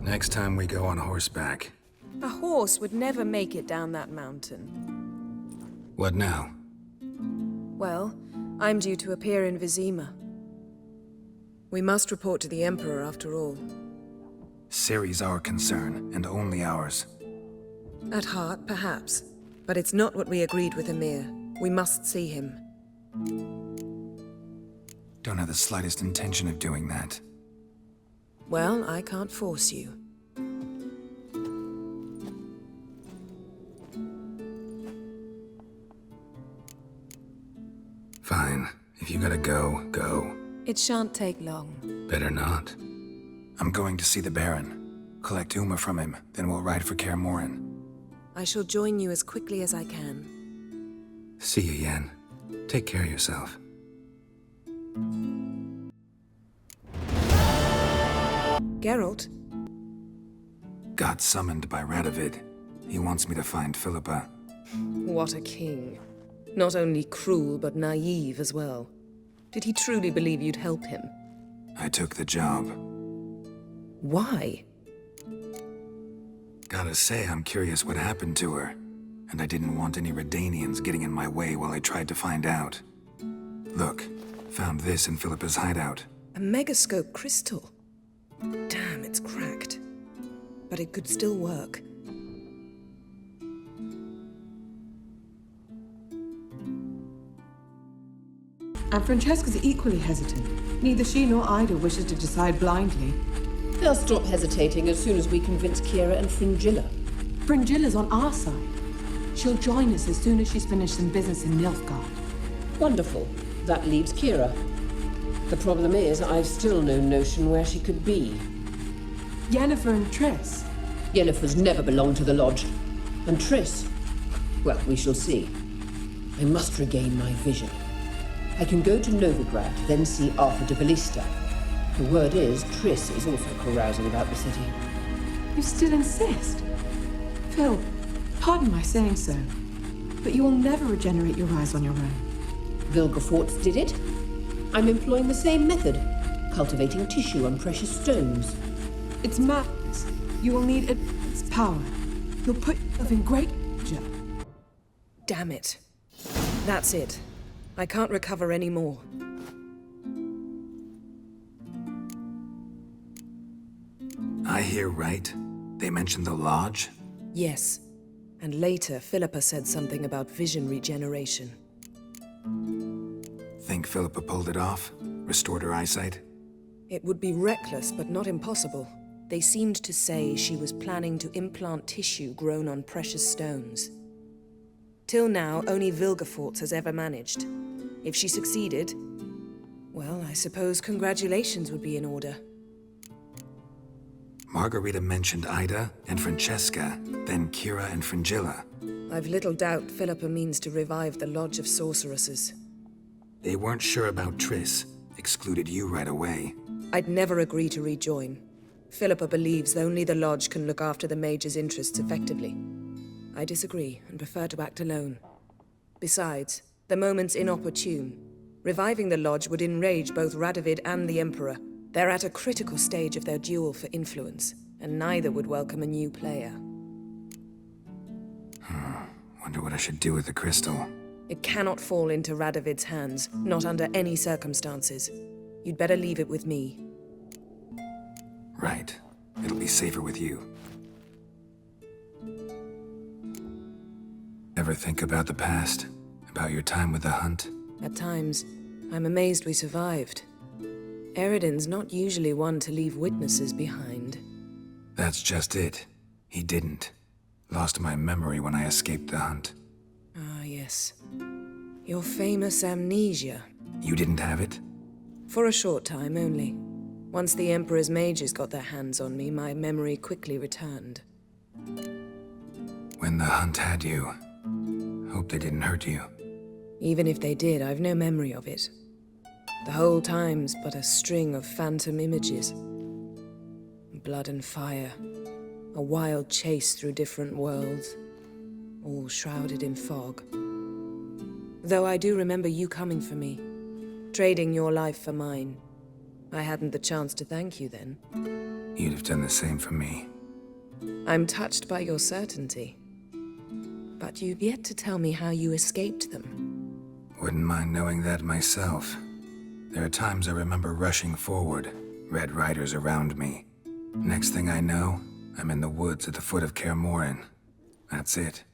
Next time we go on horseback. A horse would never make it down that mountain. What now? Well, I'm due to appear in Vizima. We must report to the Emperor after all. Ciri's our concern, and only ours. At heart, perhaps. But it's not what we agreed with Emir. We must see him. Don't have the slightest intention of doing that. Well, I can't force you. Fine. If you gotta go, go. It shan't take long. Better not. I'm going to see the Baron. Collect Uma from him, then we'll ride for Kaer Morhen. I shall join you as quickly as I can. See you, Yen. Take care of yourself. Geralt? Got summoned by Radovid. He wants me to find Philippa. What a king. Not only cruel, but naive as well. Did he truly believe you'd help him? I took the job. Why? Gotta say, I'm curious what happened to her. And I didn't want any Redanians getting in my way while I tried to find out. Look, found this in Philippa's hideout. A megascope crystal. Damn, it's cracked. But it could still work. And Francesca's equally hesitant. Neither she nor Ida wishes to decide blindly. They'll stop hesitating as soon as we convince Kira and Fringilla. Fringilla's on our side. She'll join us as soon as she's finished some business in Nilfgaard. Wonderful. That leaves Kira. The problem is, I've still no notion where she could be. Yennefer and Triss. Yennefer's never belonged to the Lodge. And Triss? Well, we shall see. I must regain my vision. I can go to Novigrad, then see Arthur de Ballista. The word is, Triss is also carousing about the city. You still insist? Phil, pardon my saying so, but you will never regenerate your eyes on your own. Vilgefortz did it. I'm employing the same method, cultivating tissue on precious stones. It's madness. You will need its power. You'll put yourself in great danger. Damn it. That's it. I can't recover any more. I hear right. They mentioned the Lodge? Yes. And later, Philippa said something about vision regeneration. Think Philippa pulled it off? Restored her eyesight? It would be reckless, but not impossible. They seemed to say she was planning to implant tissue grown on precious stones. Till now, only Vilgefortz has ever managed. If she succeeded, well, I suppose congratulations would be in order. Margarita mentioned Ida and Francesca, then Kira and Fringilla. I've little doubt Philippa means to revive the Lodge of Sorceresses. They weren't sure about Triss, excluded you right away. I'd never agree to rejoin. Philippa believes only the Lodge can look after the Mage's interests effectively. I disagree and prefer to act alone. Besides, the moment's inopportune. Reviving the Lodge would enrage both Radovid and the Emperor. They're at a critical stage of their duel for influence, and neither would welcome a new player. Wonder what I should do with the crystal. It cannot fall into Radovid's hands, not under any circumstances. You'd better leave it with me. Right. It'll be safer with you. Ever think about the past? About your time with the Hunt? At times, I'm amazed we survived. Eridan's not usually one to leave witnesses behind. That's just it. He didn't. Lost my memory when I escaped the Hunt. Ah, yes. Your famous amnesia. You didn't have it? For a short time only. Once the Emperor's mages got their hands on me, my memory quickly returned. When the Hunt had you, hope they didn't hurt you. Even if they did, I've no memory of it. The whole time's but a string of phantom images. Blood and fire. A wild chase through different worlds. All shrouded in fog. Though I do remember you coming for me. Trading your life for mine. I hadn't the chance to thank you then. You'd have done the same for me. I'm touched by your certainty. But you've yet to tell me how you escaped them. Wouldn't mind knowing that myself. There are times I remember rushing forward, Red Riders around me. Next thing I know, I'm in the woods at the foot of Kaer Morhen. That's it.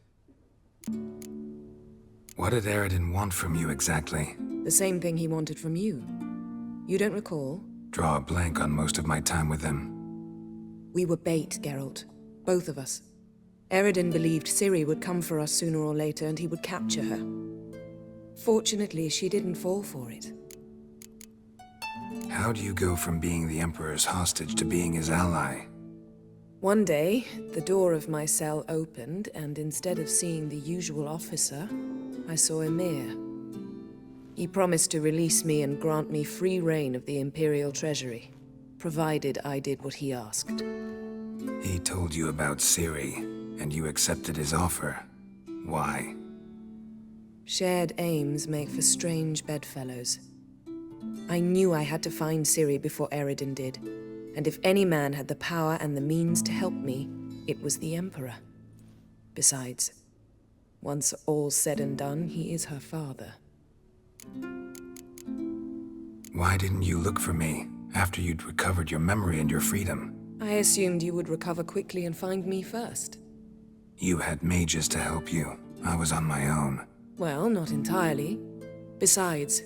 What did Eredin want from you exactly? The same thing he wanted from you. You don't recall? Draw a blank on most of my time with him. We were bait, Geralt. Both of us. Eredin believed Ciri would come for us sooner or later and he would capture her. Fortunately, she didn't fall for it. How do you go from being the Emperor's hostage to being his ally? One day, the door of my cell opened, and instead of seeing the usual officer, I saw Emir. He promised to release me and grant me free reign of the Imperial Treasury, provided I did what he asked. He told you about Ciri, and you accepted his offer. Why? Shared aims make for strange bedfellows. I knew I had to find Ciri before Eredin did, and if any man had the power and the means to help me, it was the Emperor. Besides, once all's said and done, he is her father. Why didn't you look for me after you'd recovered your memory and your freedom? I assumed you would recover quickly and find me first. You had mages to help you. I was on my own. Well, not entirely. Besides,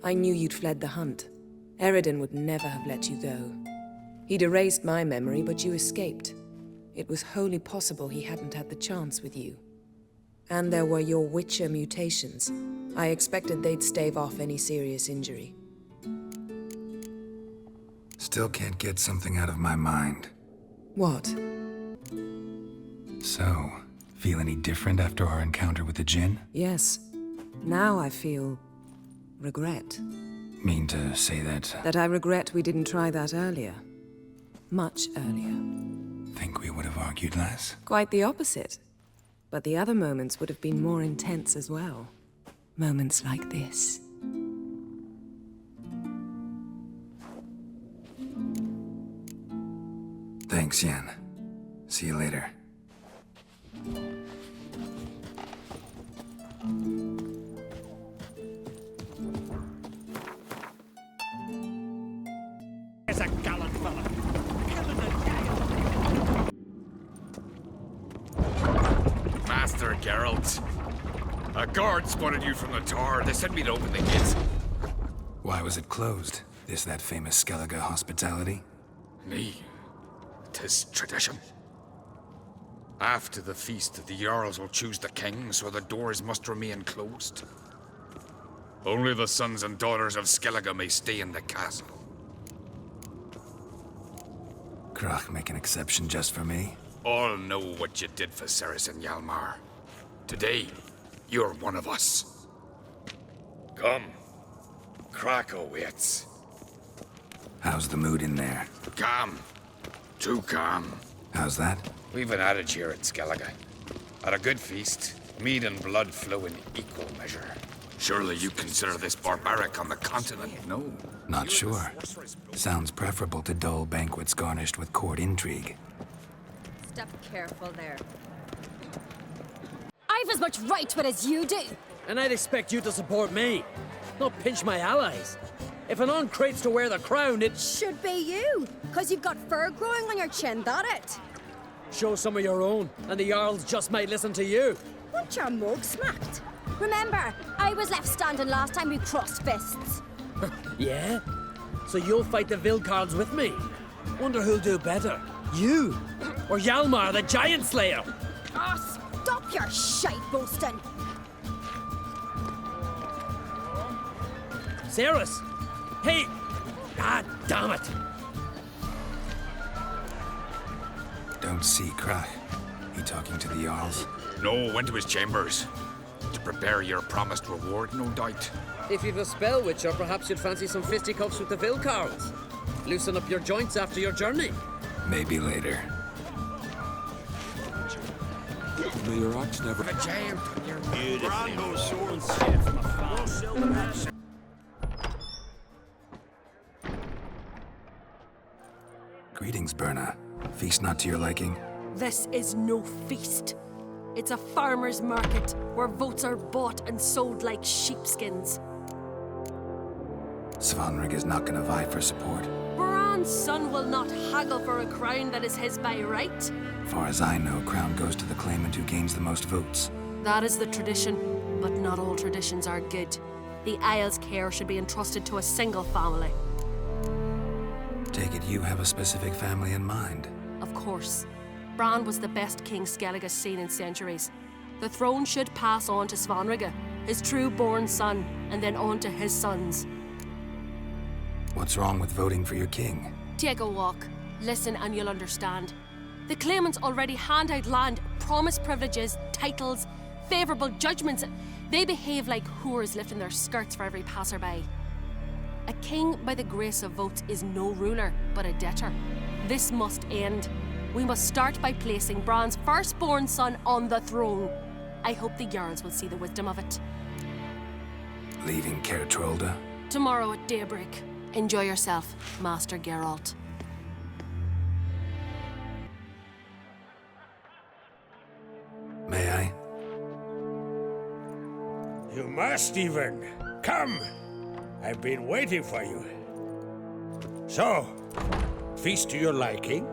I knew you'd fled the hunt. Eredin would never have let you go. He'd erased my memory, but you escaped. It was wholly possible he hadn't had the chance with you. And there were your Witcher mutations. I expected they'd stave off any serious injury. Still can't get something out of my mind. What? So, feel any different after our encounter with the Djinn? Yes. Now I feel regret. Mean to say that... That I regret we didn't try that earlier. Much earlier. Think we would have argued less? Quite the opposite. But the other moments would have been more intense as well. Moments like this. Thanks, Yen. See you later. It's a gallant fella. Master Geralt. A guard spotted you from the tower. They sent me to open the gates. Why was it closed? Is that famous Skellige hospitality? Me. 'Tis tradition. After the feast, the Jarls will choose the king, so the doors must remain closed. Only the sons and daughters of Skellige may stay in the castle. Krach make an exception just for me? All know what you did for Ceres and Hjalmar. Today, you're one of us. Come. Krach awaits. How's the mood in there? Calm. Too calm. How's that? We've an adage here at Skellige. At a good feast, mead and blood flow in equal measure. Surely you consider this barbaric on the continent, no? Not sure. Sounds preferable to dull banquets garnished with court intrigue. Step careful there. I've as much right to it as you do. And I'd expect you to support me, not pinch my allies. If an uncrate's to wear the crown, it Should be you, because you've got fur growing on your chin, that it? show some of your own, and the Jarls just might listen to you. Want your mug smacked? Remember, I was left standing last time we crossed fists. Yeah? So you'll fight the Vilcards with me? Wonder who'll do better, you or Hjalmar the Giant Slayer? Oh, stop your shite boasting. Ceres! Hey! God damn it! Don't see Krach. He talking to the Jarls? No, went to his chambers. To prepare your promised reward, no doubt. If you've a spell, Witcher, perhaps you'd fancy some fisticuffs with the Vilcards. Loosen up your joints after your journey. Maybe later. May your ox never... A giant on your Brando swords. Greetings, Berna. Feast not to your liking? This is no feast. It's a farmer's market where votes are bought and sold like sheepskins. Svanrig is not gonna vie for support. Bran's son will not haggle for a crown that is his by right. Far as I know, crown goes to the claimant who gains the most votes. That is the tradition, but not all traditions are good. The Isle's care should be entrusted to a single family. Take it you have a specific family in mind. Of course. Bran was the best king Skellig has seen in centuries. The throne should pass on to Svanrig, his true-born son, and then on to his sons. What's wrong with voting for your king? Take a walk. Listen and you'll understand. The claimants already hand out land, promise privileges, titles, favourable judgments. They behave like whores lifting their skirts for every passerby. A king by the grace of votes is no ruler, but a debtor. This must end. We must start by placing Bran's firstborn son on the throne. I hope the Jarls will see the wisdom of it. Leaving Caer Trolda? Tomorrow at daybreak. Enjoy yourself, Master Geralt. May I? You must even. Come! I've been waiting for you. So, feast to your liking?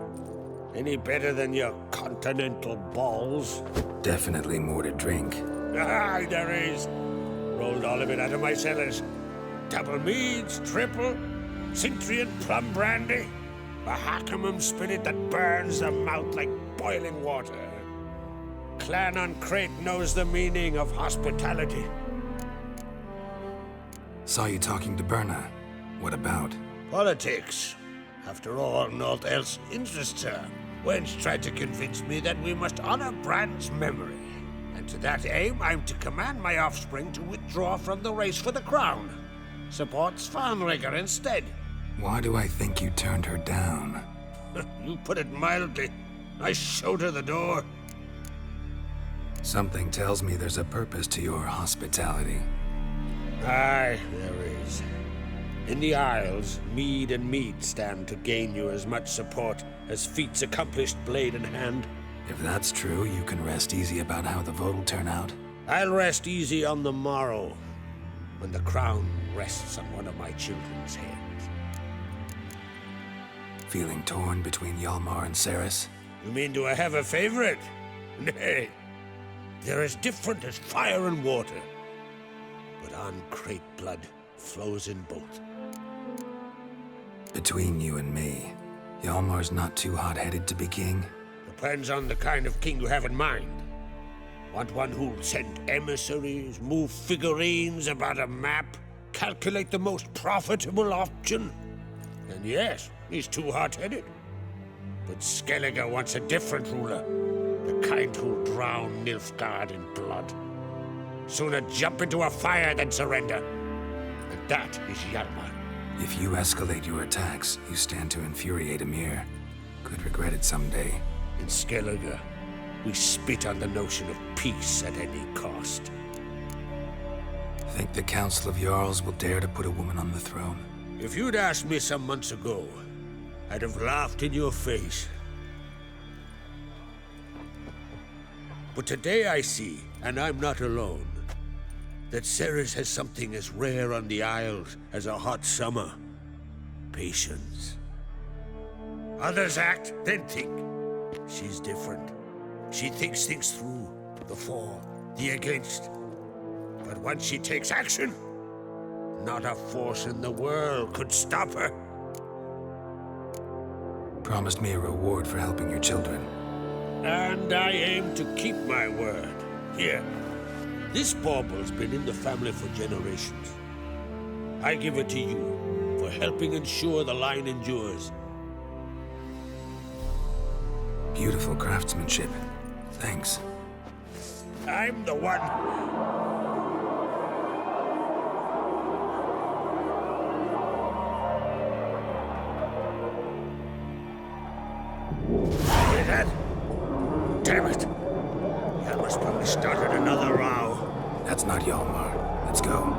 Any better than your continental balls? Definitely more to drink. Ah, there is. Rolled all of it out of my cellars. Double meads, triple, Cintrian plum brandy, a Hackamum spirit that burns the mouth like boiling water. Clan on Crate knows the meaning of hospitality. Saw you talking to Berna. What about? Politics. After all, naught else interests her. Wench tried to convince me that we must honor Bran's memory. And to that aim, I'm to command my offspring to withdraw from the race for the crown. Support Svanrig instead. Why do I think you turned her down? You put it mildly. I showed her the door. Something tells me there's a purpose to your hospitality. Aye, there is. In the Isles, mead and mead stand to gain you as much support as feats accomplished blade in hand. If that's true, you can rest easy about how the vote will turn out. I'll rest easy on the morrow, when the crown rests on one of my children's heads. Feeling torn between Hjalmar and Cerys? You mean do I have a favorite? Nay. They're as different as fire and water. But on Crate blood flows in both. Between you and me, Hjalmar's not too hot-headed to be king? Depends on the kind of king you have in mind. Want one who'll send emissaries, move figurines about a map, calculate the most profitable option? And yes, he's too hot-headed. But Skellig wants a different ruler. The kind who'll drown Nilfgaard in blood. Sooner jump into a fire than surrender. And that is Hjalmar. If you escalate your attacks, you stand to infuriate Emir. Could regret it someday. In Skellig, we spit on the notion of peace at any cost. Think the Council of Jarls will dare to put a woman on the throne? If you'd asked me some months ago, I'd have laughed in your face. But today I see, and I'm not alone, that Cerys has something as rare on the Isles as a hot summer. Patience. Others act, then think. She's different. She thinks things through, the for, the against. But once she takes action, not a force in the world could stop her. Promised me a reward for helping your children. And I aim to keep my word. Here, this bauble's been in the family for generations. I give it to you for helping ensure the line endures. Beautiful craftsmanship. Thanks. I'm the one. Hear that? Damn it! Hjalmar's probably started another row. That's not Hjalmar. Let's go.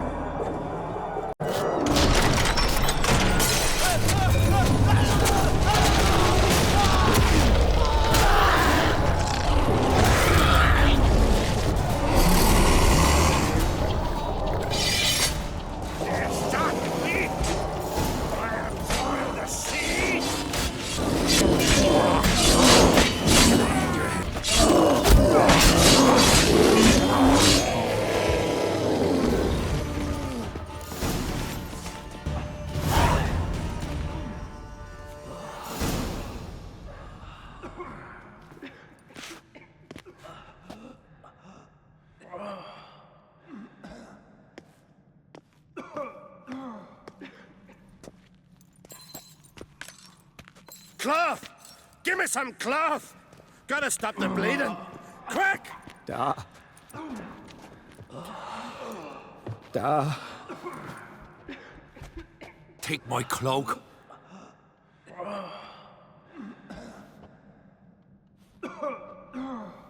Cloth! Give me some cloth! Gotta stop the bleeding! Quick! Da. Da. Take my cloak.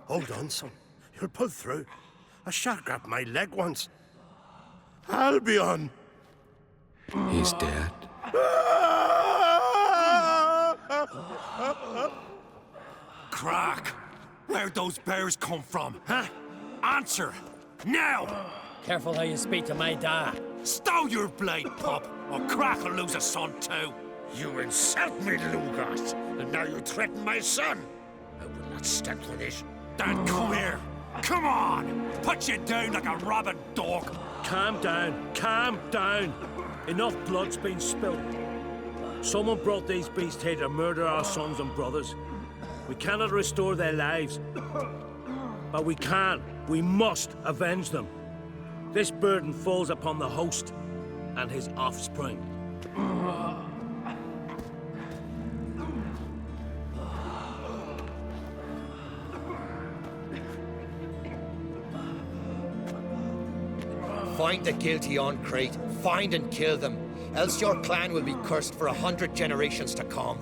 Hold on, son. You'll pull through. A shark grabbed my leg once. Albion! He's dead. Crack! Where'd those bears come from, huh? Answer! Now! Careful how you speak to my da. Stow your blade, pup, or Crack will lose a son too. You insult me, Lugas, and now you threaten my son. I will not stand for this. Dan, come here. Come on! Put you down like a rabid dog. Calm down. Calm down. Enough blood's been spilled. Someone brought these beasts here to murder our sons and brothers. We cannot restore their lives. But we can. We must avenge them. This burden falls upon the host and his offspring. Find the guilty on Crate. Find and kill them. Else your clan will be cursed for 100 generations to come.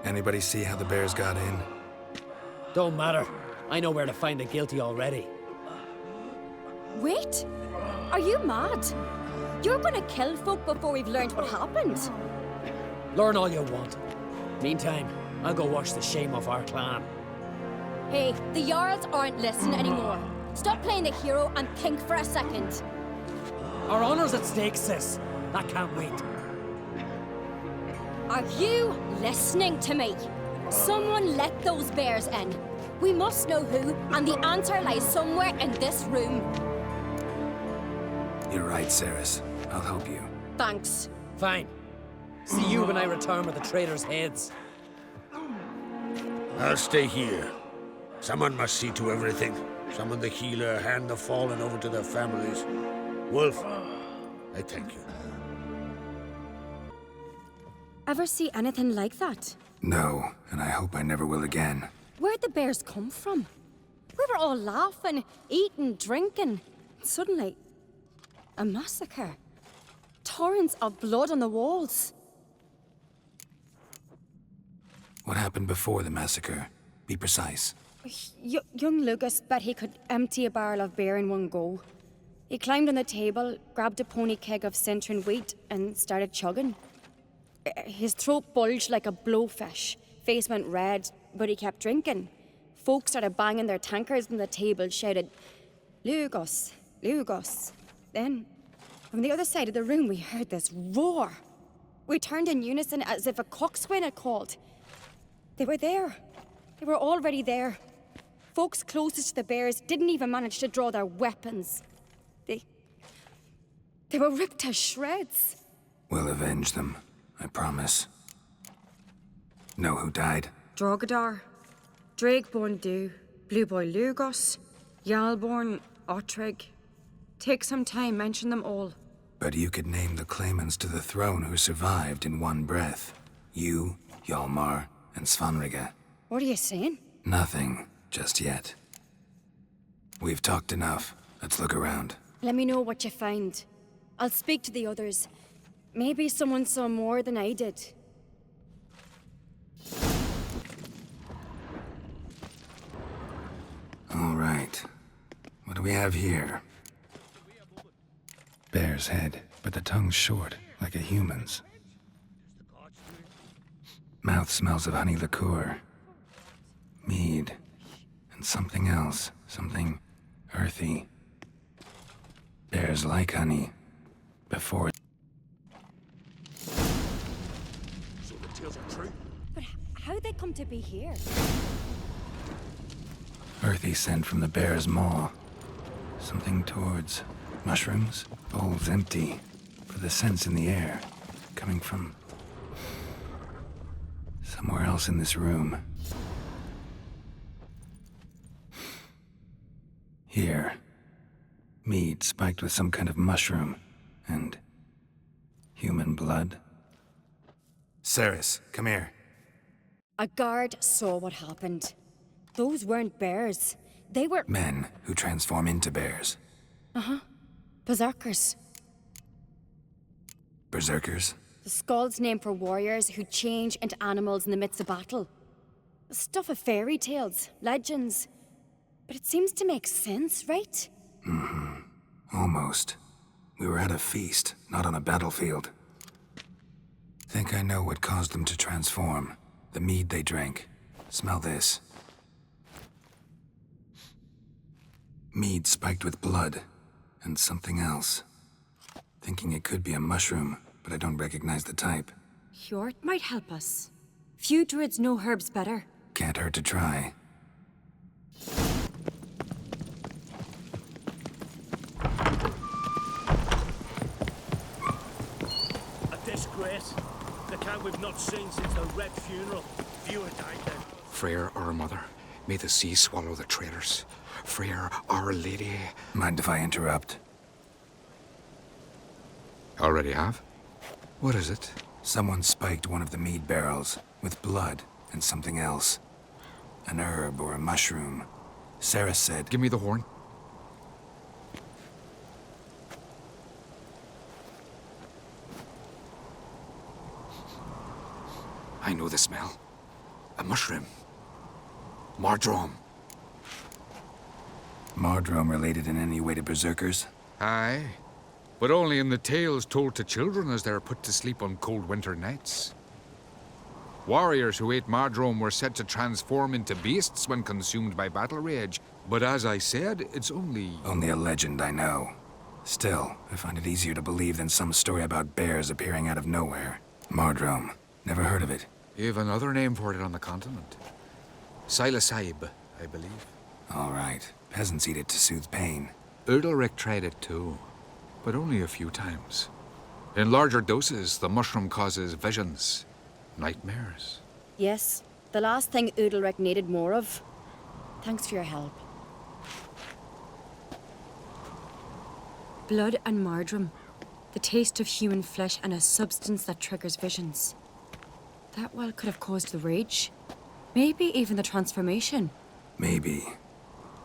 Anybody see how the bears got in? Don't matter. I know where to find the guilty already. Wait! Are you mad? You're gonna kill folk before we've learned what happened. Learn all you want. Meantime, I'll go wash the shame off our clan. Hey, the Jarls aren't listening anymore. Stop playing the hero and think for a second. Our honor's at stake, sis. I can't wait. Are you listening to me? Someone let those bears in. We must know who, and the answer lies somewhere in this room. You're right, Ceres. I'll help you. Thanks. Fine. See you when I return with the traitors' heads. I'll stay here. Someone must see to everything. Summon the healer, hand the fallen over to their families. Wolf, I thank you. Ever see anything like that? No, and I hope I never will again. Where'd the bears come from? We were all laughing, eating, drinking. Suddenly, a massacre. Torrents of blood on the walls. What happened before the massacre? Be precise. Young Lucas bet he could empty a barrel of beer in one go. He climbed on the table, grabbed a pony keg of Centron wheat, and started chugging. His throat bulged like a blowfish. Face went red, but he kept drinking. Folks started banging their tankards on the table, shouted, "Lugos, Lugos." Then, from the other side of the room, we heard this roar. We turned in unison as if a coxswain had called. They were there. They were already there. Folks closest to the bears didn't even manage to draw their weapons. They were ripped to shreds. We'll avenge them, I promise. Know who died? Drogadar, Drakeborn Du, Blue Boy Lugos, Yalborn, Ottrig. Take some time, mention them all. But you could name the claimants to the throne who survived in one breath. You, Hjalmar, and Svanrige. What are you saying? Nothing, just yet. We've talked enough. Let's look around. Let me know what you find. I'll speak to the others. Maybe someone saw more than I did. All right. What do we have here? Bear's head, but the tongue's short, like a human's. Mouth smells of honey liqueur. Mead. And something else. Something earthy. Bears like honey. Before... So the tales are true? But how'd they come to be here? Earthy scent from the bear's maw. Something towards mushrooms. Bowls empty. But the scent's in the air. Coming from... somewhere else in this room. Here. Mead spiked with some kind of mushroom. And human blood. Ceres, come here. A guard saw what happened. Those weren't bears. They were... Men who transform into bears. Uh-huh. Berserkers. Berserkers? The Skald's name for warriors who change into animals in the midst of battle. The stuff of fairy tales, legends. But it seems to make sense, right? Mm-hmm. Almost. We were at a feast, not on a battlefield. Think I know what caused them to transform. The mead they drank. Smell this. Mead spiked with blood. And something else. Thinking it could be a mushroom, but I don't recognize the type. Hjort might help us. Few druids know herbs better. Can't hurt to try. A disgrace. The cat we've not seen since the Red funeral. Fewer died then. Freyr, our mother, may the sea swallow the traitors. Freyr, our lady. Mind if I interrupt? Already have? What is it? Someone spiked one of the mead barrels with blood and something else. An herb or a mushroom. Sarah said... Give me the horn. I know the smell. A mushroom. Mardrome. Mardrome related in any way to berserkers? Aye. But only in the tales told to children as they're put to sleep on cold winter nights. Warriors who ate Mardrome were said to transform into beasts when consumed by battle rage. But as I said, it's only... Only a legend, I know. Still, I find it easier to believe than some story about bears appearing out of nowhere. Mardrome. Never heard of it. You have another name for it on the continent. Silasaib, I believe. All right. Peasants eat it to soothe pain. Udalric tried it too, but only a few times. In larger doses, the mushroom causes visions, nightmares. Yes, the last thing Udalric needed more of. Thanks for your help. Blood and Mardrome. The taste of human flesh and a substance that triggers visions. That well could have caused the rage. Maybe even the transformation. Maybe.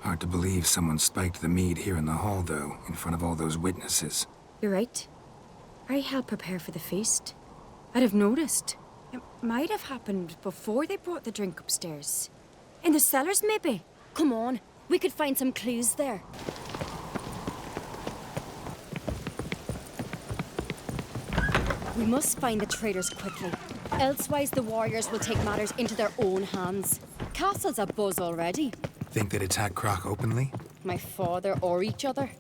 Hard to believe someone spiked the mead here in the hall, though, in front of all those witnesses. You're right. I helped prepare for the feast. I'd have noticed. It might have happened before they brought the drink upstairs. In the cellars, maybe. Come on, we could find some clues there. We must find the traitors quickly. Elsewise, the warriors will take matters into their own hands. Castle's abuzz already. Think they'd attack Croc openly? My father or each other.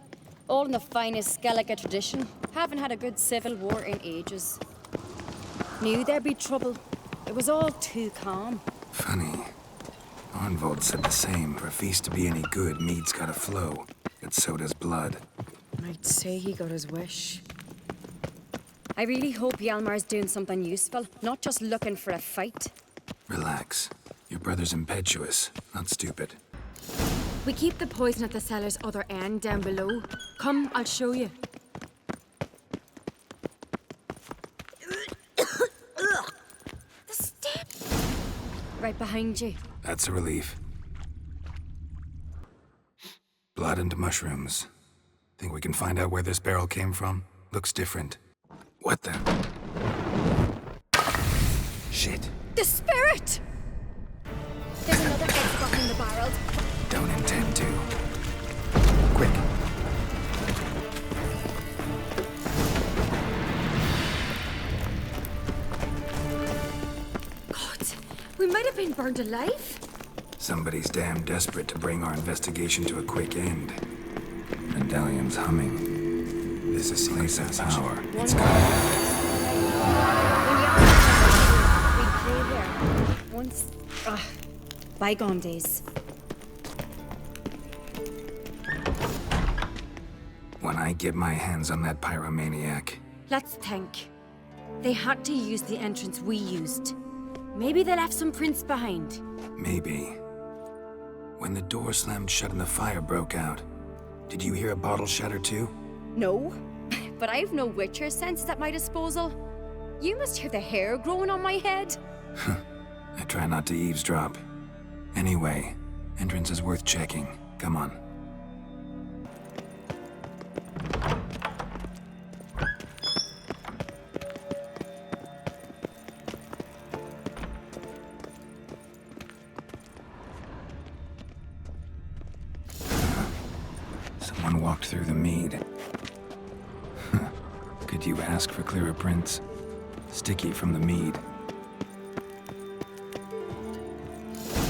All in the finest Skellige tradition. Haven't had a good civil war in ages. Knew there'd be trouble. It was all too calm. Funny. Arnvold said the same. For a feast to be any good, mead's gotta flow. But so does blood. I'd say he got his wish. I really hope Hjalmar's doing something useful, not just looking for a fight. Relax. Your brother's impetuous, not stupid. We keep the poison at the cellar's other end down below. Come, I'll show you. The step! Right behind you. That's a relief. Blood and mushrooms. Think we can find out where this barrel came from? Looks different. What the? Shit. The spirit! There's another egg spot in the barrels. Don't intend to. Quick. God, we might have been burned alive. Somebody's damn desperate to bring our investigation to a quick end. Medallion's humming. This is place of power. It's We play here. Once... bygone days. When I get my hands on that pyromaniac. Let's think. They had to use the entrance we used. Maybe they left some prints behind. Maybe. When the door slammed shut and the fire broke out, Did you hear a bottle shatter too? No, but I've no Witcher senses at my disposal. You must hear the hair growing on my head. I try not to eavesdrop. Anyway, entrance is worth checking. Come on. Someone walked through the mead. Could you ask for clearer prints? Sticky from the mead.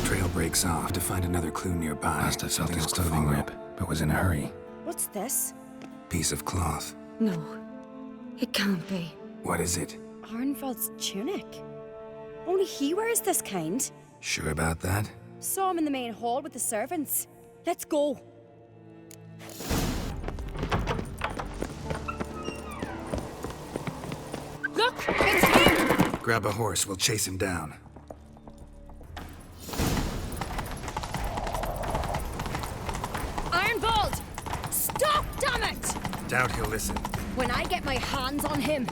Trail breaks off to find another clue nearby. Must have felt his clothing rip, but was in a hurry. What's this? Piece of cloth. No, it can't be. What is it? Arnvald's tunic. Only he wears this kind. Sure about that? Saw him in the main hall with the servants. Let's go. Look! It's him! Grab a horse, we'll chase him down. Arnvald! Stop, damn it! Doubt he'll listen. When I get my hands on him.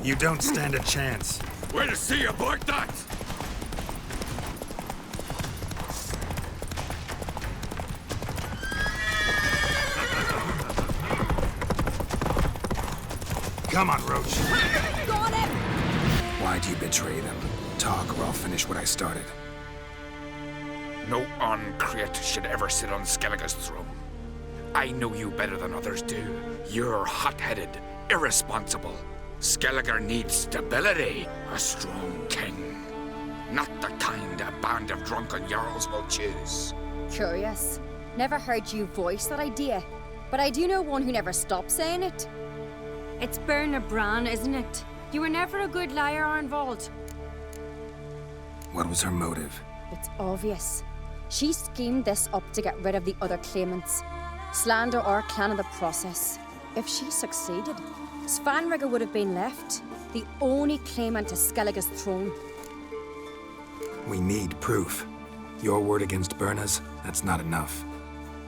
You don't stand a chance. Way to see about that! Come on, Roach. Got him! Why'd you betray them? Talk or I'll finish what I started. No Uncreate should ever sit on Skellige's throne. I know you better than others do. You're hot-headed, irresponsible. Skellige needs stability, a strong king. Not the kind a band of drunken jarls will choose. Curious. Never heard you voice that idea, but I do know one who never stops saying it. It's Berna Bran, isn't it? You were never a good liar, Arnvald. What was her motive? It's obvious. She schemed this up to get rid of the other claimants. Slander our clan in the process. If she succeeded, Svanrigger would have been left, the only claimant to Skellige's throne. We need proof. Your word against Berna's, that's not enough.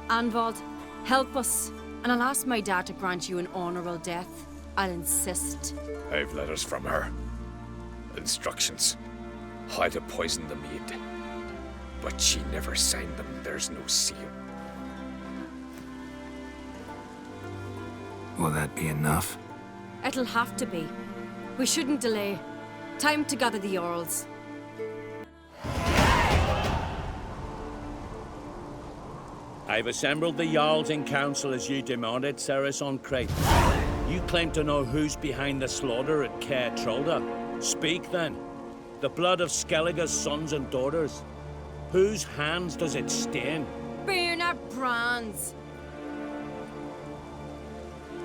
Arnvald, help us, and I'll ask my dad to grant you an honorable death. I'll insist. I've letters from her. Instructions. How to poison the mead. But she never signed them. There's no seal. Will that be enough? It'll have to be. We shouldn't delay. Time to gather the Jarls. I've assembled the Jarls in council as you demanded, Ceres on Crate. You claim to know who's behind the slaughter at Caer Trolda. Speak then. The blood of Skellige's sons and daughters. Whose hands does it stain? Berna Bran's.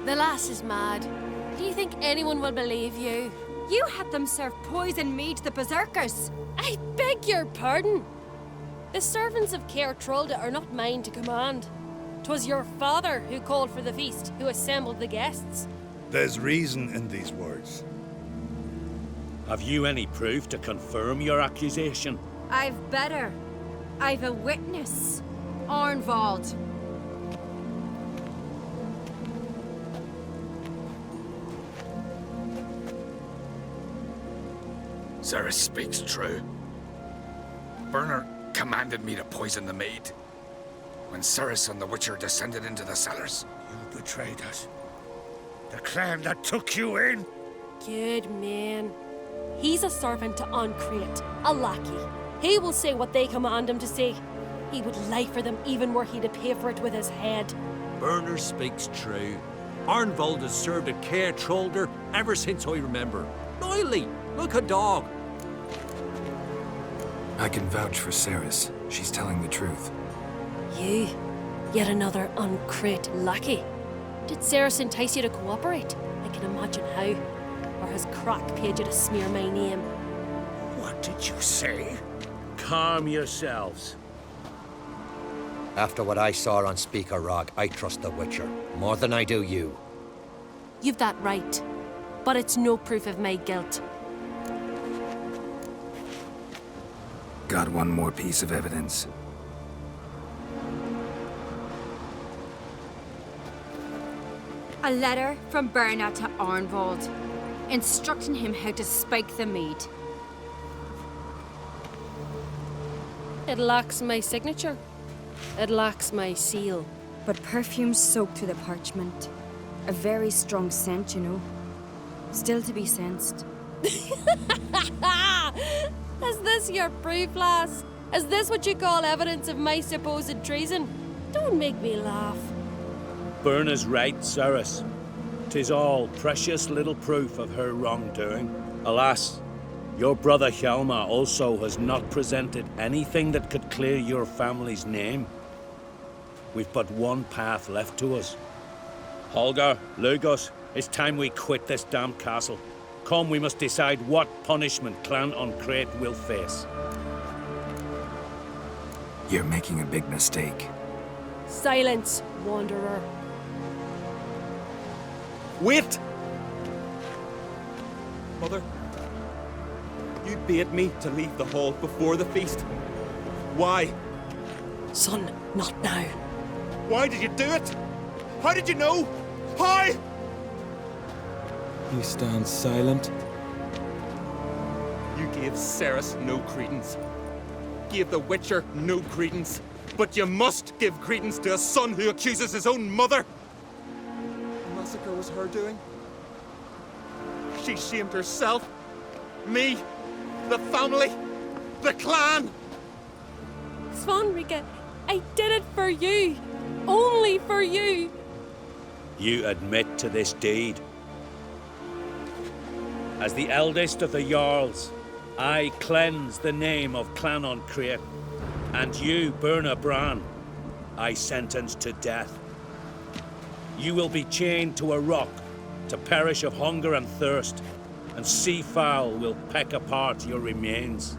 The lass is mad. Do you think anyone will believe you? You had them serve poison mead to the berserkers. I beg your pardon. The servants of Caer Trolda are not mine to command. 'Twas your father who called for the feast, who assembled the guests. There's reason in these words. Have you any proof to confirm your accusation? I've better. I've a witness. Arnvald. Ceres speaks true. Berner commanded me to poison the maid. When Ceres and the Witcher descended into the cellars. You betrayed us. The clan that took you in. Good man. He's a servant to Uncreate, a lackey. He will say what they command him to say. He would lie for them even were he to pay for it with his head. Berner speaks true. Arnvald has served at Caer Trolda ever since I remember. Noily, look a dog. I can vouch for Ceres. She's telling the truth. You? Yet another Uncreate lackey? Did Ceres entice you to cooperate? I can imagine how. Or has Crack paid you to smear my name? What did you say? Calm yourselves. After what I saw on Speaker Rock, I trust the Witcher more than I do you. You've that right. But it's no proof of my guilt. Got one more piece of evidence. A letter from Berna to Arnvold, instructing him how to spike the mead. It lacks my signature. It lacks my seal. But perfume soaked through the parchment. A very strong scent, you know. Still to be sensed. Is this your proof, lass? Is this what you call evidence of my supposed treason? Don't make me laugh. Berna's right, Ceres. 'Tis all precious little proof of her wrongdoing. Alas, your brother Hjalmar also has not presented anything that could clear your family's name. We've but one path left to us. Holger, Lugos, it's time we quit this damned castle. Come, we must decide what punishment Clan Uncrate will face. You're making a big mistake. Silence, wanderer. Wait! Mother, you bade me to leave the hall before the feast. Why? Son, not now. Why did you do it? How did you know? How? You stand silent. You gave Ceres no credence. Gave the Witcher no credence. But you must give credence to a son who accuses his own mother. The massacre was her doing. She shamed herself. Me. The family. The clan. Svanrika, I did it for you. Only for you. You admit to this deed. As the eldest of the Jarls, I cleanse the name of Clan Uncrate, and you, Berna Bran, I sentence to death. You will be chained to a rock to perish of hunger and thirst, and sea fowl will peck apart your remains.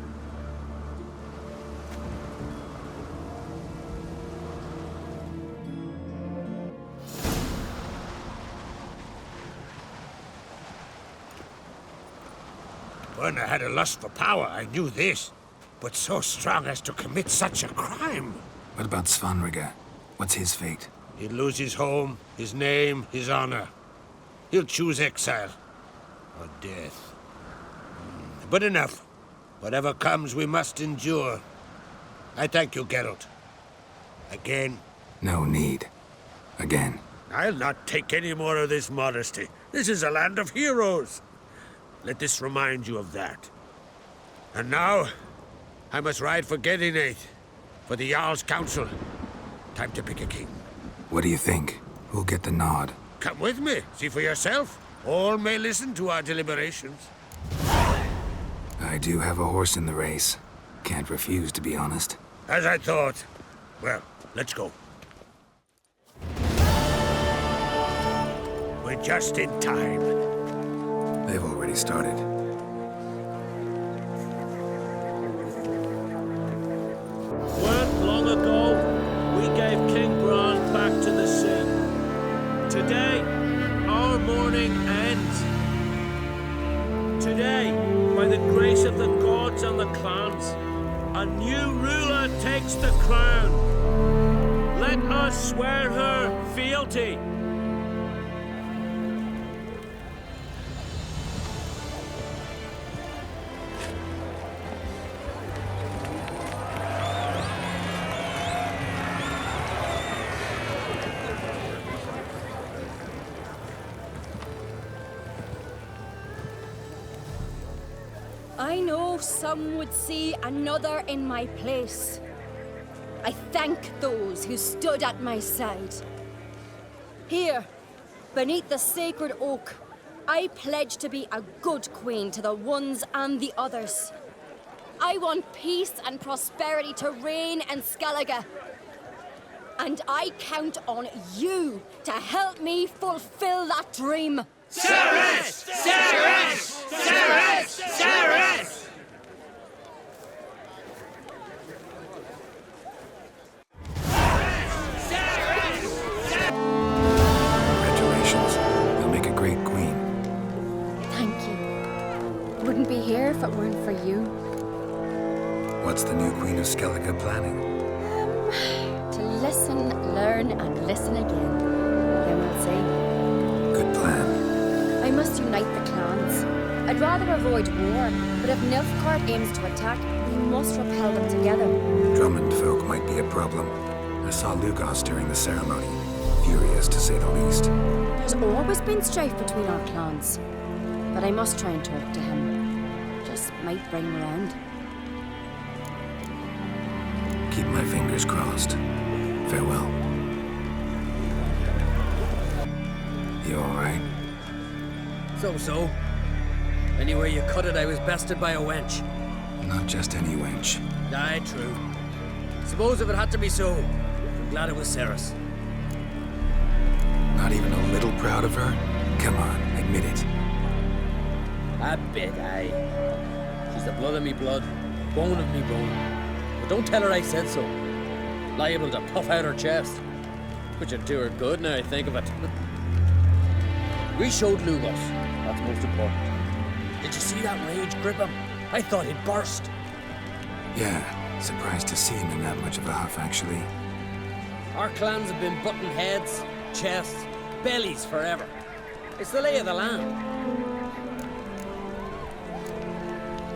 Berna had a lust for power, I knew this. But so strong as to commit such a crime. What about Svanrika? What's his fate? He'll lose his home, his name, his honor. He'll choose exile. Or death. But enough. Whatever comes, we must endure. I thank you, Geralt. Again. No need. Again. I'll not take any more of this modesty. This is a land of heroes. Let this remind you of that. And now, I must ride for Gedinate, for the Jarl's Council. Time to pick a king. What do you think? Who'll get the nod? Come with me, see for yourself. All may listen to our deliberations. I do have a horse in the race. Can't refuse, to be honest. As I thought. Well, let's go. We're just in time. They've already started. Weren't long ago, we gave King Bran back to the sea. Today, our mourning ends. Today, by the grace of the gods and the clans, a new ruler takes the crown. Let us swear her fealty. I know some would see another in my place. I thank those who stood at my side. Here, beneath the sacred oak, I pledge to be a good queen to the ones and the others. I want peace and prosperity to reign in Skellige. And I count on you to help me fulfill that dream. Ceres! Ceres! Ceres! Ceres! Congratulations. You'll make a great queen. Thank you. Wouldn't be here if it weren't for you. What's the new Queen of Skellige planning? To listen, learn, and listen again. Then we'll see. rather avoid war, but if Nilfgaard aims to attack, we must repel them together. Drummond folk might be a problem. I saw Lugos during the ceremony. Furious, to say the least. There's always been strife between our clans, but I must try and talk to him. Just might bring him around. Keep my fingers crossed. Farewell. You alright? So. Anywhere you cut it, I was bested by a wench. Not just any wench. Aye, true. Suppose if it had to be so, I'm glad it was Ceres. Not even a little proud of her? Come on, admit it. A bit, aye. She's the blood of me blood, bone of me bone. But don't tell her I said so. Liable to puff out her chest. Which would do her good now I think of it. We showed Lugos. That's most important. Did you see that rage grip him? I thought he'd burst. Yeah, surprised to see him in that much of a huff, actually. Our clans have been butting heads, chests, bellies forever. It's the lay of the land.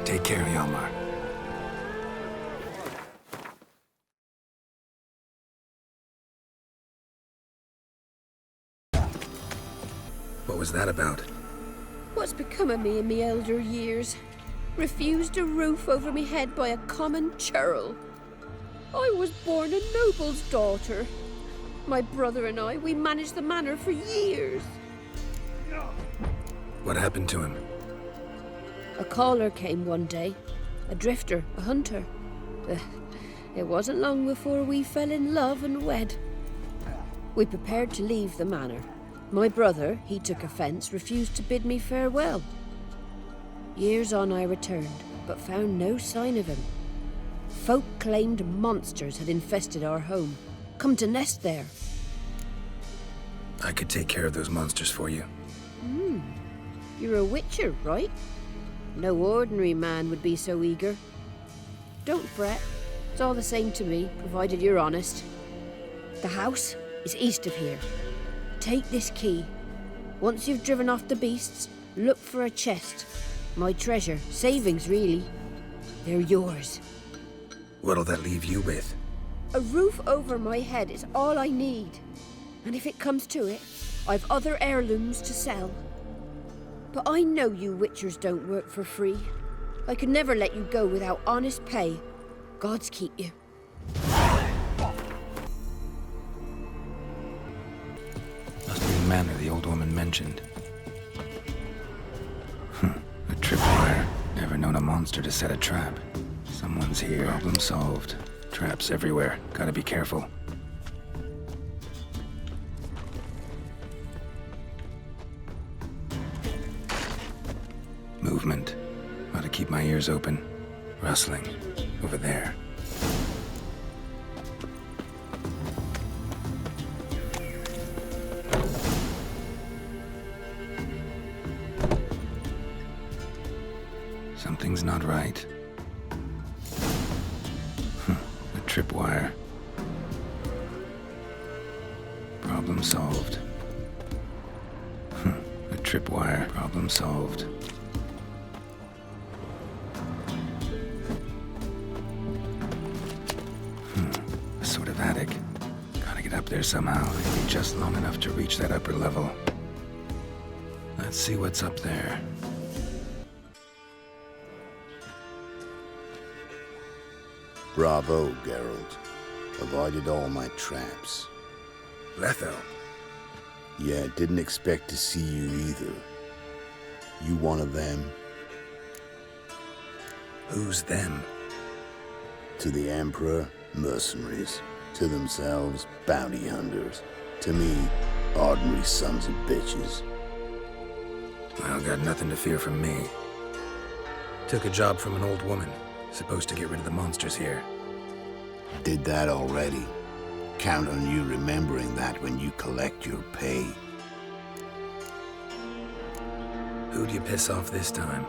Take care, Hjalmar. What was that about? What's become of me in me elder years? Refused a roof over me head by a common churl. I was born a noble's daughter. My brother and I, we managed the manor for years. What happened to him? A caller came one day. A drifter, a hunter. It wasn't long before we fell in love and wed. We prepared to leave the manor. My brother, he took offence, refused to bid me farewell. Years on I returned, but found no sign of him. Folk claimed monsters had infested our home, come to nest there. I could take care of those monsters for you. You're a witcher, right? No ordinary man would be so eager. Don't fret. It's all the same to me, provided you're honest. The house is east of here. Take this key. Once you've driven off the beasts, look for a chest. My treasure, savings really. They're yours. What'll that leave you with? A roof over my head is all I need. And if it comes to it, I've other heirlooms to sell. But I know you witchers don't work for free. I could never let you go without honest pay. Gods keep you. Must be the manor the old woman mentioned. A tripwire. Never known a monster to set a trap. Someone's here. Problem solved. Traps everywhere. Gotta be careful. Movement. Ought to keep my ears open. Rustling. Over there. Something's not right. A tripwire. Problem solved. A tripwire. Problem solved. A sort of attic. Gotta get up there somehow. It'll be just long enough to reach that upper level. Let's see what's up there. Bravo, Geralt. Avoided all my traps. Letho. Yeah, didn't expect to see you either. You one of them? Who's them? To the Emperor, mercenaries. To themselves, bounty hunters. To me, ordinary sons of bitches. Well, got nothing to fear from me. Took a job from an old woman. Supposed to get rid of the monsters here. Did that already. Count on you remembering that when you collect your pay. Who'd you piss off this time?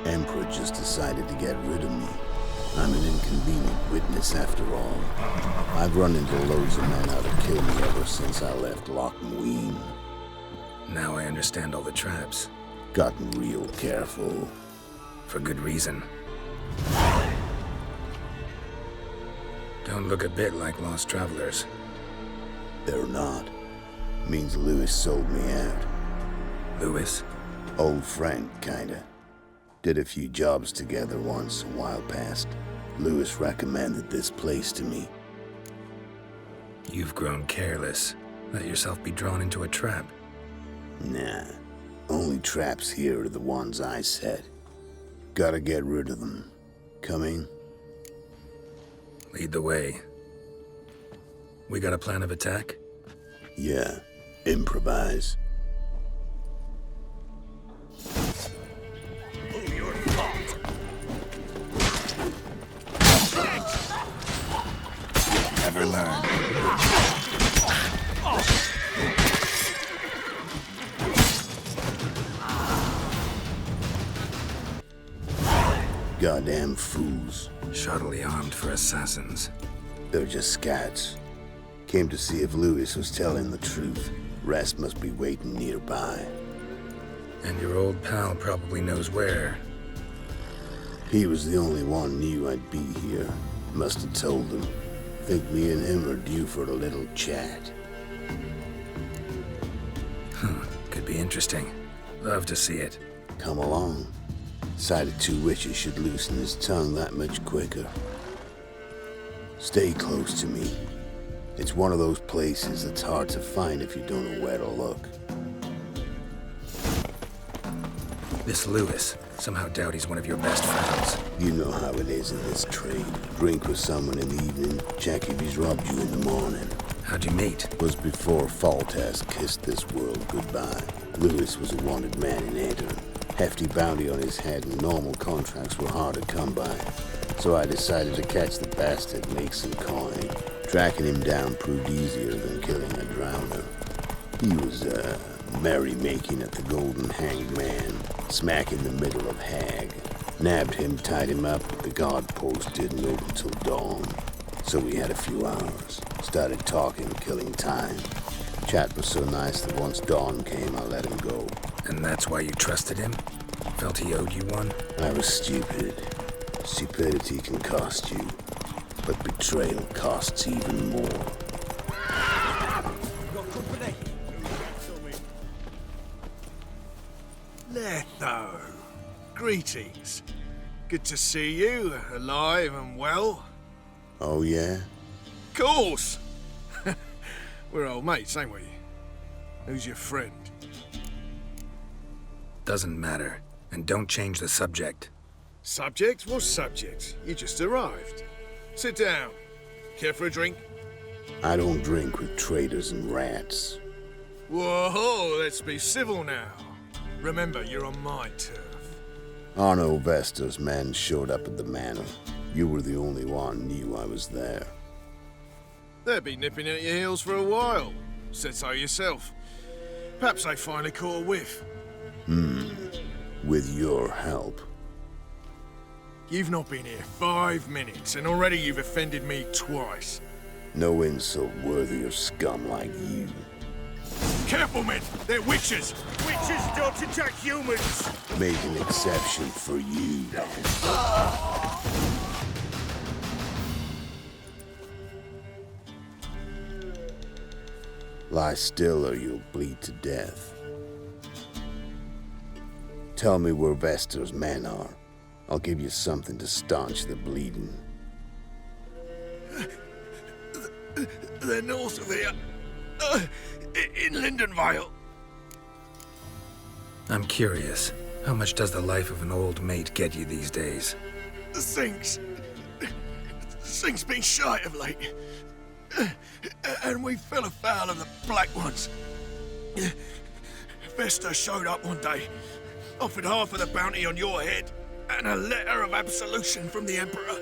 Emperor just decided to get rid of me. I'm an inconvenient witness after all. I've run into loads of men out to kill me ever since I left Loch Mween. Now I understand all the traps. Gotten real careful. for good reason. Don't look a bit like lost travelers. They're not. Means Lewis sold me out. Lewis? Old friend, kinda. Did a few jobs together once, a while past. Lewis recommended this place to me. You've grown careless. Let yourself be drawn into a trap. Nah. Only traps here are the ones I set. Gotta get rid of them. Coming? Lead the way. We got a plan of attack? Yeah. Improvise. Never learn. Goddamn fools. Shoddily armed for assassins. They're just scats. Came to see if Lewis was telling the truth. Rest must be waiting nearby. And your old pal probably knows where. He was the only one knew I'd be here. Must have told him. Think me and him are due for a little chat. Could be interesting. Love to see it. Come along. Sight of two witches should loosen his tongue that much quicker. Stay close to me. It's one of those places that's hard to find if you don't know where to look. This Lewis, somehow doubt he's one of your best friends. You know how it is in this trade. Drink with someone in the evening, check if he's robbed you in the morning. How'd you meet? Was before Faltas kissed this world goodbye. Lewis was a wanted man in Enter. Hefty bounty on his head and normal contracts were hard to come by. So I decided to catch the bastard, make some coin. Tracking him down proved easier than killing a drowner. He was, merrymaking at the Golden Hanged Man, smack in the middle of Hag. Nabbed him, tied him up, but the guard post didn't open till dawn. So we had a few hours. Started talking, killing time. Chat was so nice that once dawn came, I let him go. And that's why you trusted him? Felt he owed you one? I was stupid. Stupidity can cost you, but betrayal costs even more. Letho, greetings. Good to see you, alive and well. Oh, yeah? Course! We're old mates, ain't we? Who's your friend? Doesn't matter. And don't change the subject. Subject? What subject? You just arrived. Sit down. Care for a drink? I don't drink with traitors and rats. Whoa, let's be civil now. Remember, you're on my turf. Arno Vestor's men showed up at the manor. You were the only one knew I was there. They'll be nipping at your heels for a while. Said so yourself. Perhaps they finally caught a whiff. With your help. You've not been here 5 minutes, and already you've offended me twice. No insult worthy of scum like you. Careful, men! They're witches! Witches don't attack humans! Make an exception for you. Lie still or you'll bleed to death. Tell me where Vestor's men are. I'll give you something to staunch the bleeding. They're north of here. In Lindenvale. I'm curious. How much does the life of an old mate get you these days? Things been shy of late. And we fell afoul of the Black Ones. Vestor showed up one day, offered half of the bounty on your head, and a letter of absolution from the Emperor.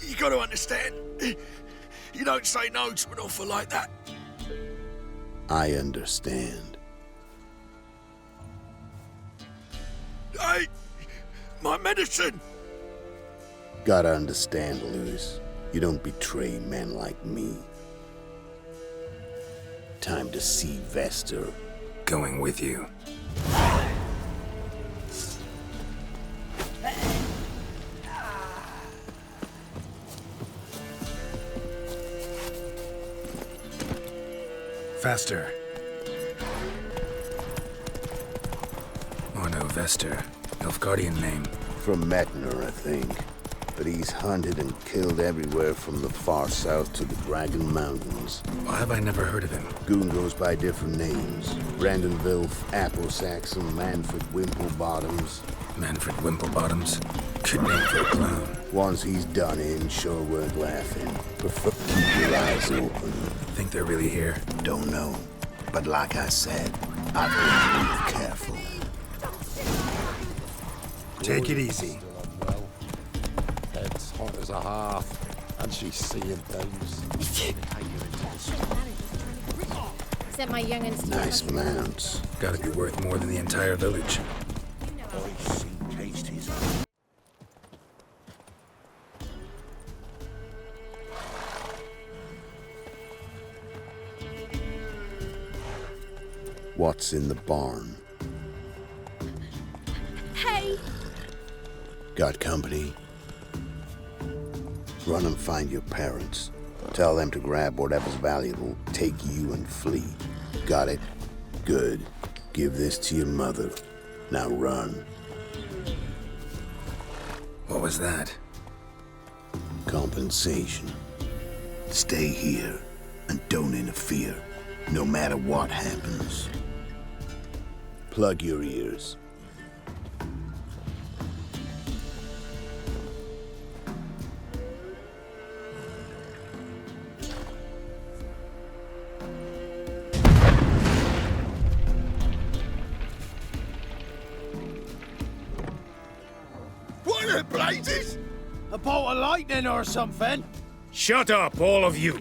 You gotta understand, you don't say no to an offer like that. I understand. Hey, my medicine! Gotta understand, Lewis. You don't betray men like me. Time to see Vestor. Going with you. Faster. Orno Vester. Nilfgaardian name. From Metner, I think. But he's hunted and killed everywhere from the far south to the Dragon Mountains. Why have I never heard of him? Goon goes by different names. Brandon Vilf, Apple Saxon, Manfred Wimplebottoms. Manfred Wimplebottoms? Good name for a clown. Once he's done in, sure weren't laughing. Prefer keep your eyes open. Think they're really here? Don't know. But like I said, I've been really careful. Take it easy. Head's hot as a half, and she's seeing things. Sent my young'uns to Nice mounts. Gotta be worth more than the entire village. What's in the barn? Hey! Got company? Run and find your parents. Tell them to grab whatever's valuable, take you and flee. Got it? Good. Give this to your mother. Now run. What was that? Compensation. Stay here and don't interfere, no matter what happens. Plug your ears. What the blazes? A bolt of lightning or something? Shut up, all of you!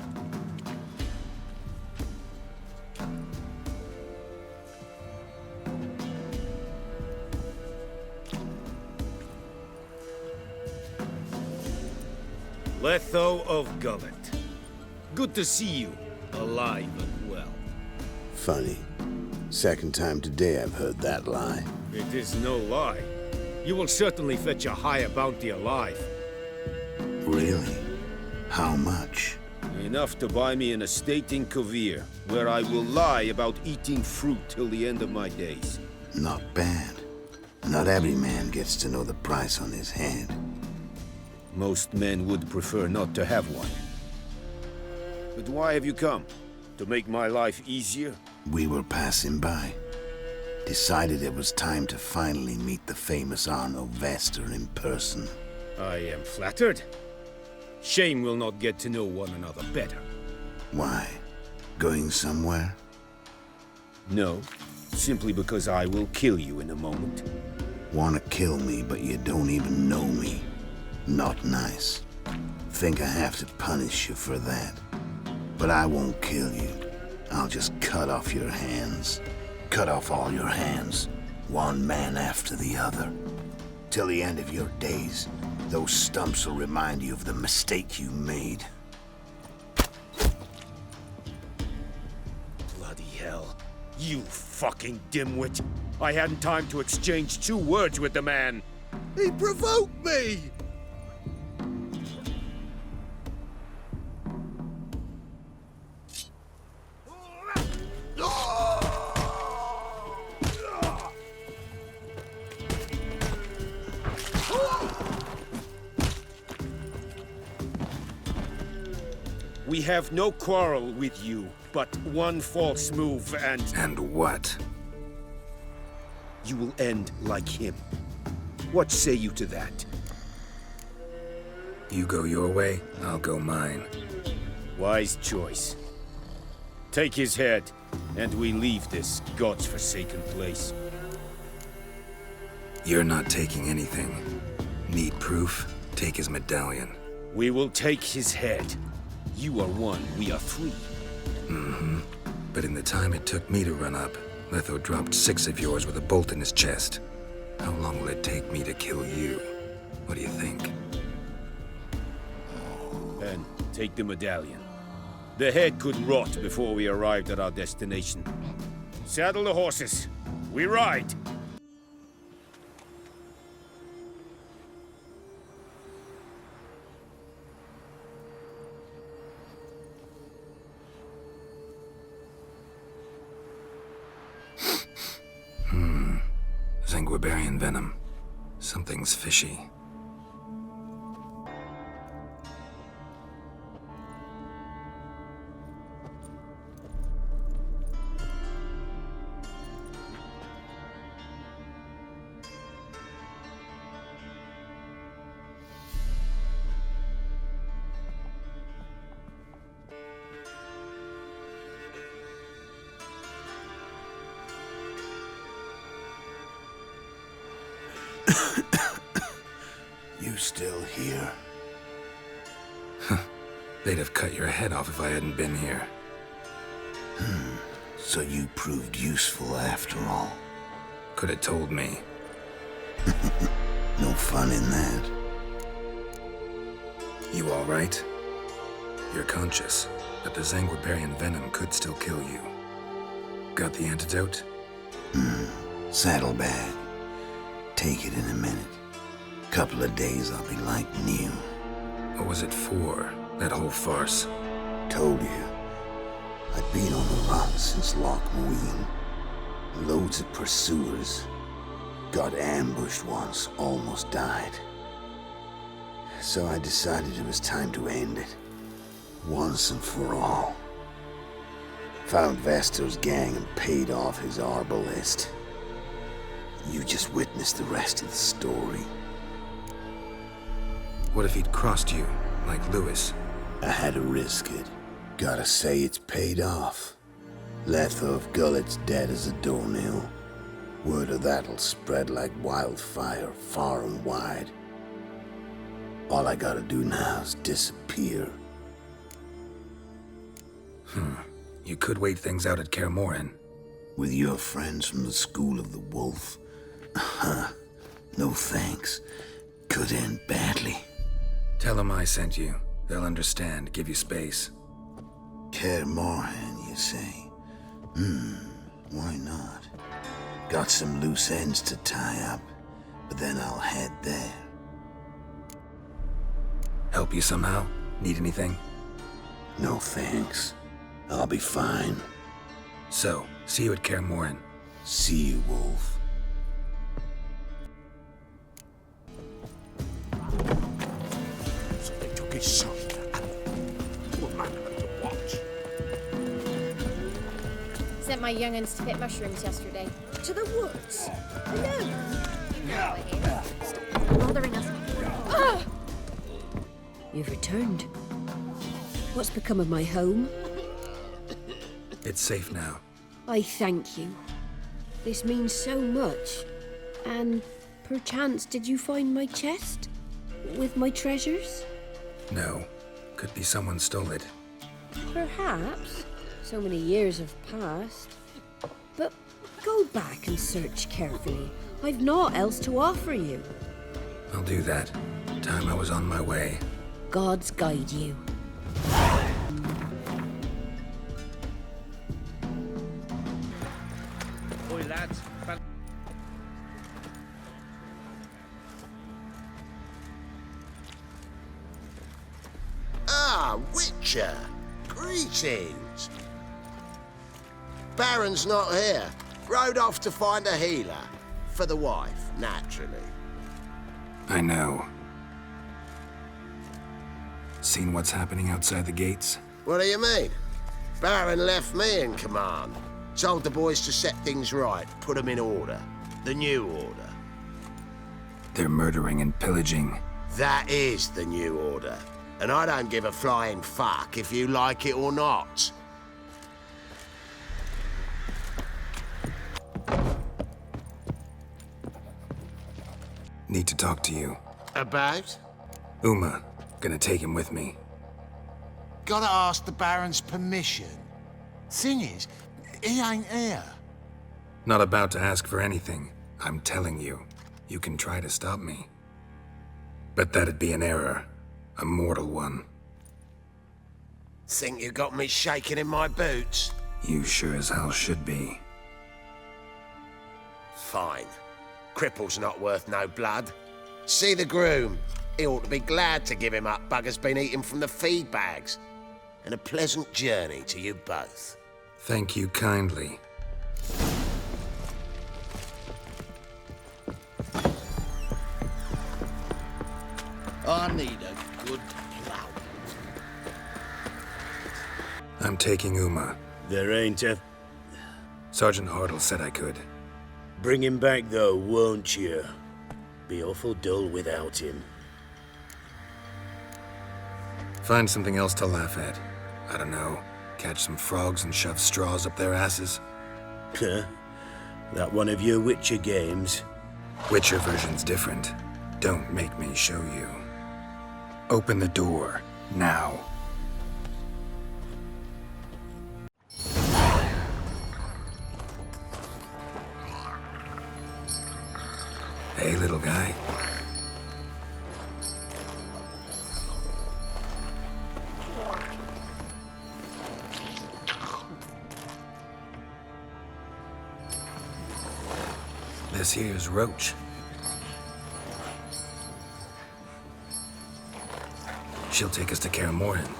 Letho of Gullet. Good to see you, alive and well. Funny. Second time today I've heard that lie. It is no lie. You will certainly fetch a higher bounty alive. Really? How much? Enough to buy me an estate in Kovir, where I will lie about eating fruit till the end of my days. Not bad. Not every man gets to know the price on his head. Most men would prefer not to have one. But why have you come? To make my life easier? We were passing by. Decided it was time to finally meet the famous Arno Vester in person. I am flattered. Shame we'll not get to know one another better. Why? Going somewhere? No, simply because I will kill you in a moment. Wanna kill me, but you don't even know me. Not nice. Think I have to punish you for that. But I won't kill you. I'll just cut off your hands. Cut off all your hands, one man after the other. Till the end of your days, those stumps will remind you of the mistake you made. Bloody hell. You fucking dimwit. I hadn't time to exchange 2 words with the man. He provoked me! We have no quarrel with you, but one false move and... And what? You will end like him. What say you to that? You go your way, I'll go mine. Wise choice. Take his head, and we leave this god's-forsaken place. You're not taking anything. Need proof? Take his medallion. We will take his head. You are 1, we are 3. Mm-hmm. But in the time it took me to run up, Letho dropped 6 of yours with a bolt in his chest. How long will it take me to kill you? What do you think? And take the medallion. The head could rot before we arrived at our destination. Saddle the horses. We ride! sanguibarian venom. Something's fishy. You still here? They'd have cut your head off if I hadn't been here. So you proved useful after all. Could have told me. No fun in that. You all right? You're conscious, but the sanguibarian venom could still kill you. Got the antidote? Saddlebag. Take it in a minute. Couple of days I'll be like new. What was it for, that whole farce? Told you. I'd been on the run since Loch Muin. Loads of pursuers. Got ambushed once, almost died. So I decided it was time to end it. Once and for all. Found Vasto's gang and paid off his arbalist. You just witnessed the rest of the story. What if he'd crossed you, like Lewis? I had to risk it. Gotta say it's paid off. Letha of Gullet's dead as a doornail. Word of that'll spread like wildfire far and wide. All I gotta do now is disappear. You could wait things out at Kaer Morhen. With your friends from the School of the Wolf? No thanks. Could end badly. Tell them I sent you. They'll understand, give you space. Kaer Morhen, you say? Why not? Got some loose ends to tie up, but then I'll head there. Help you somehow? Need anything? No thanks. I'll be fine. So, see you at Kaer Morhen. See you, Wolf. So they took his son, and poor man had to watch. Sent my young'uns to pick mushrooms yesterday. To the woods? Alone? Stop bothering us. Ah! You've returned. What's become of my home? It's safe now. I thank you. This means so much. And perchance did you find my chest? With my treasures? No. Could be someone stole it. Perhaps. So many years have passed. But go back and search carefully. I've naught else to offer you. I'll do that. Time I was on my way. Gods guide you. Oi, lads. Ah, Witcher. Greetings. Baron's not here. Rode off to find a healer. For the wife, naturally. I know. Seen what's happening outside the gates? What do you mean? Baron left me in command. Told the boys to set things right, put them in order. The new order. They're murdering and pillaging. That is the new order. And I don't give a flying fuck if you like it or not. Need to talk to you. About? Uma. Gonna take him with me. Gotta ask the Baron's permission. Thing is, he ain't here. Not about to ask for anything. I'm telling you. You can try to stop me. But that'd be an error. A mortal one. Think you got me shaking in my boots? You sure as hell should be. Fine. Cripple's not worth no blood. See the groom. He ought to be glad to give him up. Bugger's been eating from the feed bags. And a pleasant journey to you both. Thank you kindly. I need a good plow. I'm taking Uma. There ain't a... Sergeant Hartle said I could. Bring him back, though, won't you? Be awful dull without him. Find something else to laugh at. I don't know. Catch some frogs and shove straws up their asses. Huh? That one of your Witcher games? Witcher version's different. Don't make me show you. Open the door, now. Hey, little guy. This here's Roach. She'll take us to Kaer Morhen.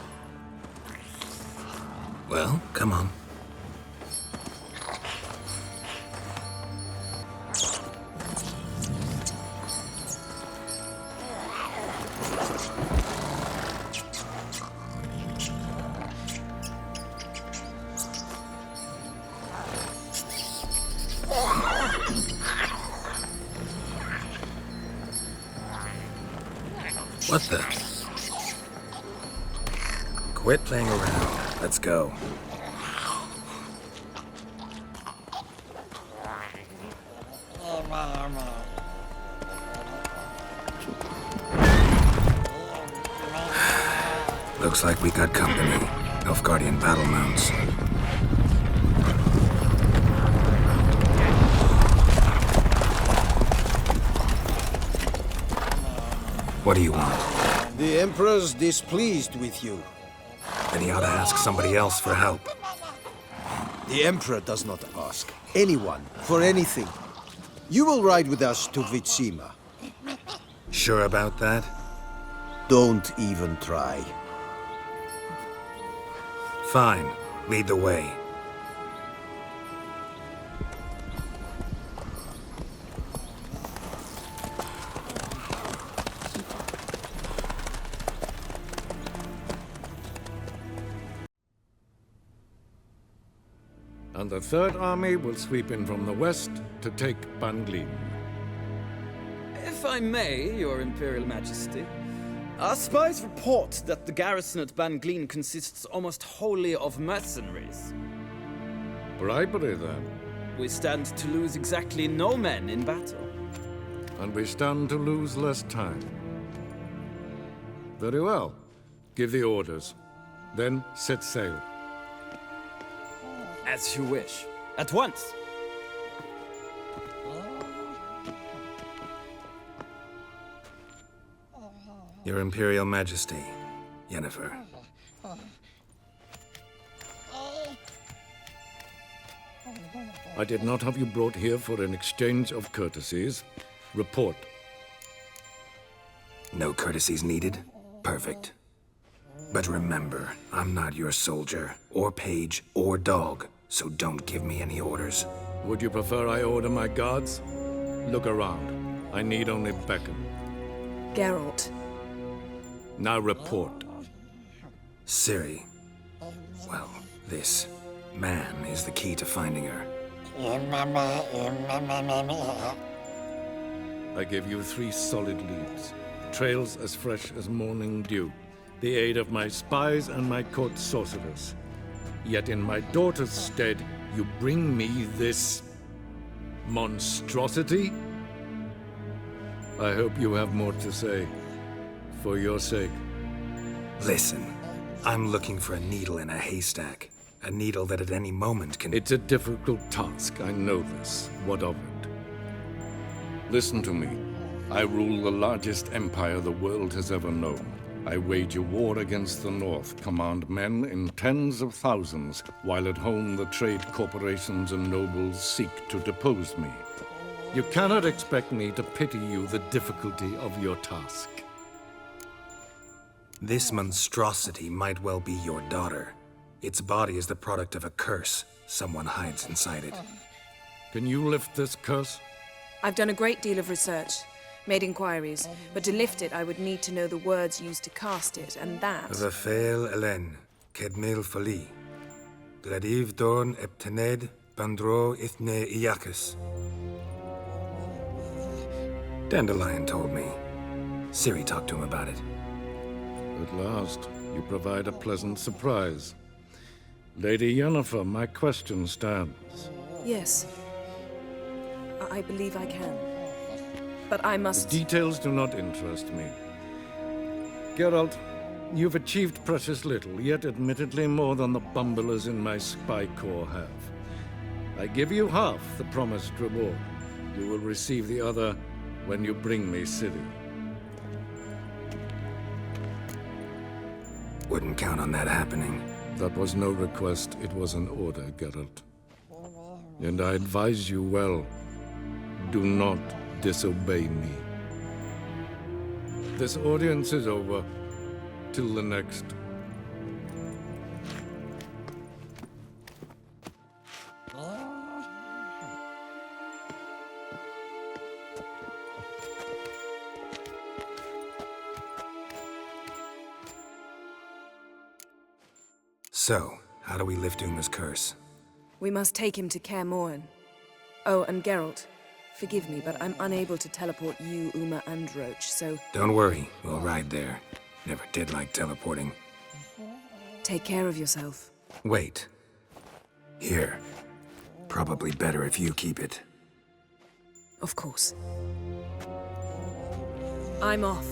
Well, come on. What the? Quit playing around. Let's go. Looks like we got company. Nilfgaardian battle mounts. What do you want? The Emperor's displeased with you. Then he ought to ask somebody else for help. The Emperor does not ask anyone for anything. You will ride with us to Vitsima. Sure about that? Don't even try. Fine. Lead the way. And the Third Army will sweep in from the west to take Banglin. If I may, Your Imperial Majesty, our spies report that the garrison at Banglin consists almost wholly of mercenaries. Bribery, then. We stand to lose exactly no men in battle. And we stand to lose less time. Very well. Give the orders. Then set sail. As you wish. At once. Your Imperial Majesty, Yennefer. I did not have you brought here for an exchange of courtesies. Report. No courtesies needed? Perfect. But remember, I'm not your soldier, or page, or dog, so don't give me any orders. Would you prefer I order my guards? Look around. I need only beckon. Geralt. Now report. Ciri. Well, this man is the key to finding her. I give you 3 solid leads. Trails as fresh as morning dew. The aid of my spies and my court sorcerers. Yet in my daughter's stead, you bring me this monstrosity? I hope you have more to say. For your sake. Listen, I'm looking for a needle in a haystack. A needle that at any moment can... It's a difficult task, I know this. What of it? Listen to me. I rule the largest empire the world has ever known. I wage a war against the North, command men in tens of thousands, while at home the trade corporations and nobles seek to depose me. You cannot expect me to pity you the difficulty of your task. This monstrosity might well be your daughter. Its body is the product of a curse. Someone hides inside it. Can you lift this curse? I've done a great deal of research. Made inquiries, but to lift it I would need to know the words used to cast it, and that... Rafael Elen, Kedmil Fali. Gladiv Dorn Eptened, Bandro Ithne Iacus. Dandelion told me. Ciri talked to him about it. At last, you provide a pleasant surprise. Lady Yennefer, my question stands. Yes. I believe I can. But I must... The details do not interest me. Geralt, you've achieved precious little, yet admittedly more than the bumblers in my spy corps have. I give you half the promised reward. You will receive the other when you bring me Ciri. Wouldn't count on that happening. That was no request, it was an order, Geralt. And I advise you well, do not disobey me. This audience is over. Till the next. So, how do we lift Uma's curse? We must take him to Kaer Morhen. Oh, and Geralt, forgive me, but I'm unable to teleport you, Uma, and Roach, so... Don't worry, we'll ride there. Never did like teleporting. Take care of yourself. Wait. Here. Probably better if you keep it. Of course. I'm off.